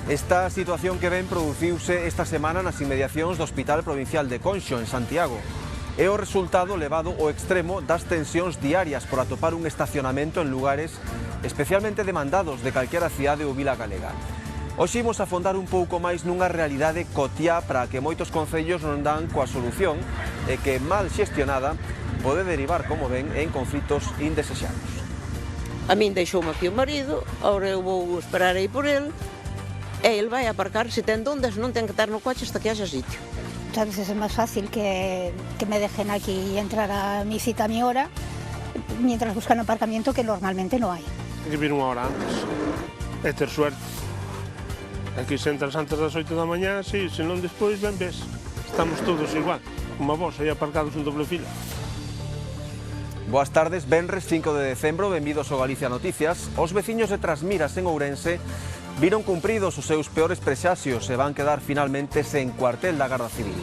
Esta situación que ven produciuse esta semana nas inmediacións do Hospital Provincial de Conxo, en Santiago. É o resultado levado ao extremo das tensións diarias por atopar un estacionamento en lugares especialmente demandados de calquera cidade ou vila galega. Hoxe imos afondar un pouco máis nunha realidade cotiá para que moitos concellos non dan coa solución e que, mal xestionada, pode derivar, como ven, en conflitos indesexados. A min deixoume aquí o marido, ahora eu vou esperar aí por ele, e ele vai aparcar, se ten dondas, non ten que estar no coche hasta que haxa sitio. Muchas veces es más fácil que me dejen aquí y entrar a mi cita a mi hora, mientras buscan aparcamiento que normalmente no hay. Hay que vir unha hora antes, é ter suerte. Aquí se entras antes das 8 da mañá, sí, se non despois, ben ves. Estamos todos igual, como a vos, aí aparcados en doble fila. Boas tardes, venres 5 de decembro, benvidos ao Galicia Noticias. Os veciños de Trasmiras, en Ourense, viron cumpridos os seus peores prexaxios e van quedar finalmente sen cuartel da Garda Civil.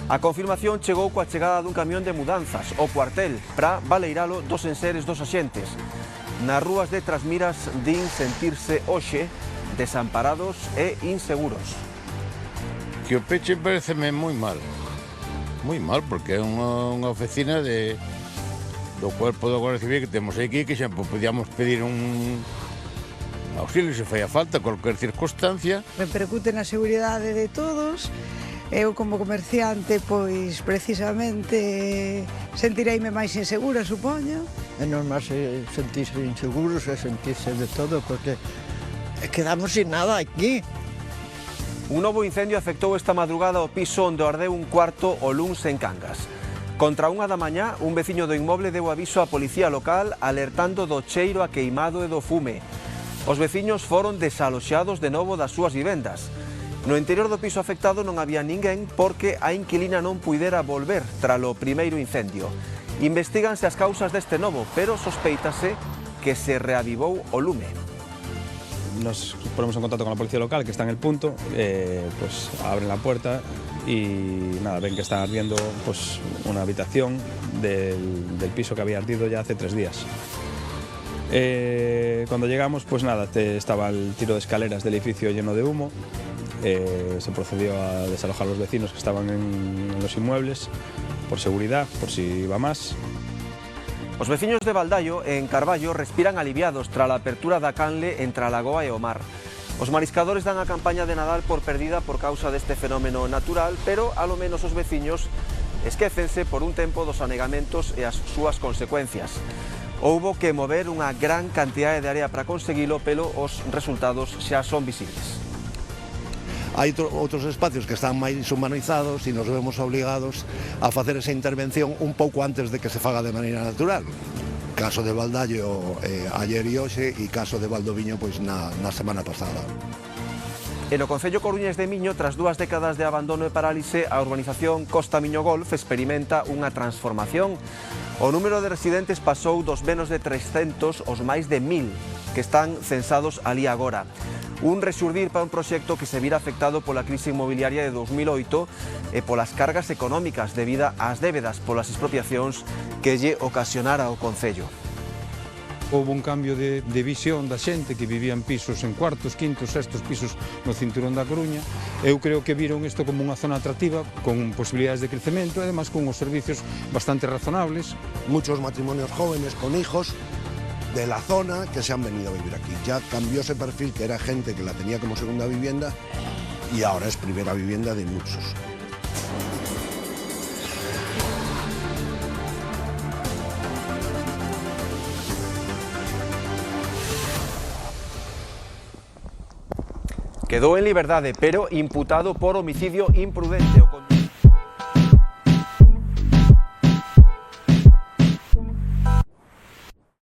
A confirmación chegou coa chegada dun camión de mudanzas ao cuartel para baleiralo dos enseres dos axentes. Nas rúas de Trasmiras din sentirse hoxe desamparados e inseguros. Que o peche pareceme moi mal, porque é unha oficina do Cuerpo da Guardia Civil que temos aquí, que xa podíamos pedir un auxilio se fai a falta, cualquier circunstancia. Repercute na seguridade de todos. Eu, como comerciante, pois, precisamente, sentireime máis insegura, supoño. É normal sentirse inseguros e sentirse de todo, porque quedamos sin nada aquí. Un novo incendio afectou esta madrugada o piso onde ardeu un cuarto o luns en Cangas. Contra unha da mañá, un veciño do inmoble deu aviso á policía local alertando do cheiro a queimado e do fume. Os veciños foron desaloxados de novo das súas vivendas. No interior do piso afectado non había ninguén porque a inquilina non puidera volver tralo primeiro incendio. Investíganse as causas deste novo, pero sospeítase que se reavivou o lume. Nos ponemos en contacto con la policía local que está en el punto, pues abren la puerta y nada, ven que está ardiendo pues una habitación del piso que había ardido ya hace 3 días. Cuando llegamos, pues nada, estaba el tiro de escaleras del edificio lleno de humo. Se procedió a desalojar a los vecinos que estaban en los inmuebles por seguridad, por si iba más. Os veciños de Baldaio, en Carballo, respiran aliviados tras a apertura da canle entre a lagoa e o mar. Os mariscadores dan a campaña de Nadal por perdida por causa deste fenómeno natural, pero alo menos os veciños esquécense por un tempo dos anegamentos e as súas consecuencias. Houbo que mover unha gran cantidade de área para conseguilo, pero os resultados xa son visibles. Hai outros espacios que están máis humanizados e nos vemos obligados a facer esa intervención un pouco antes de que se faga de maneira natural. Caso de Baldaio ayer e hoxe e caso de Valdoviño pois na semana pasada. E no concello coruñés de Miño, tras 2 décadas de abandono e parálise, a urbanización Costa Miño Golf experimenta unha transformación. O número de residentes pasou dos menos de 300 aos máis de 1000 que están censados ali agora. Un rexurdir para un proxecto que se vira afectado pola crise inmobiliaria de 2008 e polas cargas económicas debida ás débedas polas expropiacións que lle ocasionara o concello. Houve un cambio de visión da xente que vivía en pisos en cuartos, quintos, sextos pisos no cinturón da Coruña. Eu creo que viron isto como unha zona atractiva, con posibilidades de crecemento e además con os servicios bastante razonables. Muchos matrimonios jóvenes con hijos de la zona que se han venido a vivir aquí. Ya cambió ese perfil que era gente que la tenía como segunda vivienda y ahora es primera vivienda de muchos. Quedou en liberdade, pero imputado por homicidio imprudente.